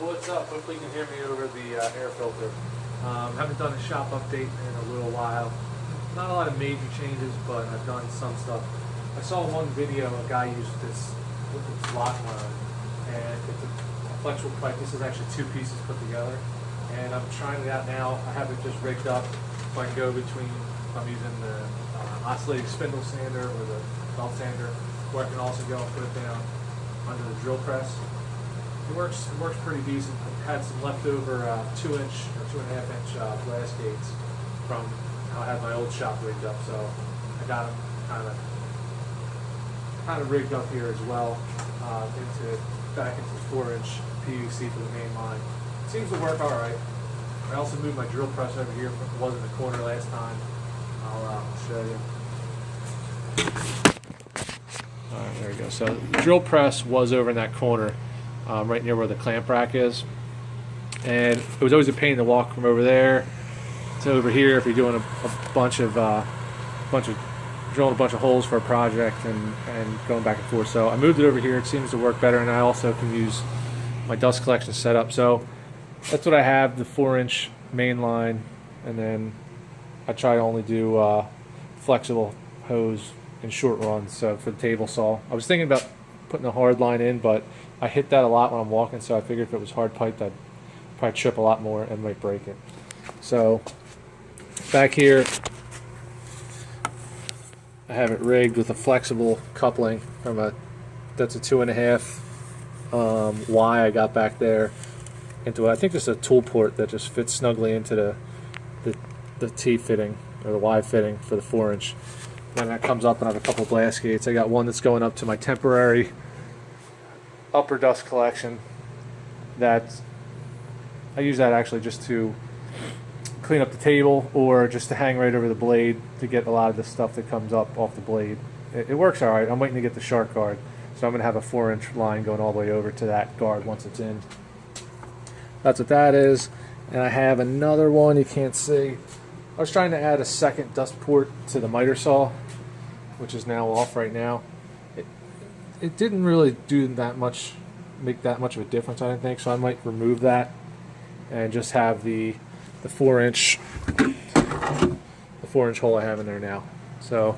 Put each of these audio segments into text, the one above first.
What's up? Hopefully you can hear me over the air filter. Haven't done a shop update in a little while. Not a lot of major changes, but I've done some stuff. I saw one video, a guy used this with its lock line, and it's a flexible pipe. This is actually two pieces put together, and I'm trying it out now. I have it just rigged up so I can go between. I'm using the oscillating spindle sander or the belt sander, where I can also go and put it down under the drill press. It works pretty decent. I had some leftover 2-inch or 2.5-inch blast gates from how I had my old shop rigged up, so I got them kind of rigged up here as well back into the 4-inch PVC for the main line. Seems to work all right. I also moved my drill press over here. It was in the corner last time. I'll show you. All right, there we go. So the drill press was over in that corner. Right near where the clamp rack is, and it was always a pain to walk from over there to over here if you're doing a bunch of drilling a bunch of holes for a project and going back and forth. So I moved it over here. It seems to work better, and I also can use my dust collection setup. So that's what I have: the 4-inch main line, and then I try to only do flexible hose in short runs. So for the table saw, I was thinking about putting a hard line in, but I hit that a lot when I'm walking, so I figured if it was hard piped, I'd probably trip a lot more and might break it. So back here, I have it rigged with a flexible coupling from that's a 2.5 Y I got back there into I think just a tool port that just fits snugly into the T fitting or the Y fitting for the 4-inch. Then that comes up and I have a couple of blast gates. I got one that's going up to my temporary upper dust collection. That I use that actually just to clean up the table or just to hang right over the blade to get a lot of the stuff that comes up off the blade. It works all right. I'm waiting to get the shark guard, so I'm going to have a 4-inch line going all the way over to that guard once it's in. That's what that is. And I have another one you can't see. I was trying to add a second dust port to the miter saw, which is now off right now. It didn't really do that much, make that much of a difference, I didn't think, so I might remove that and just have the 4-inch hole I have in there now. So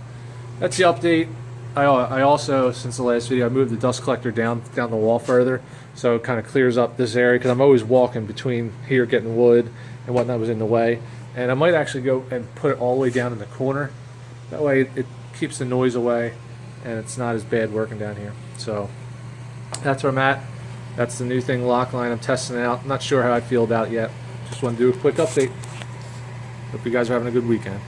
that's the update. I also, since the last video, I moved the dust collector down the wall further, so it kind of clears up this area because I'm always walking between here getting wood and whatnot was in the way. And I might actually go and put it all the way down in the corner. That way it keeps the noise away and it's not as bad working down here. So that's where I'm at. That's the new thing, lock line. I'm testing it out. I'm not sure how I feel about it yet. Just want to do a quick update. Hope you guys are having a good weekend.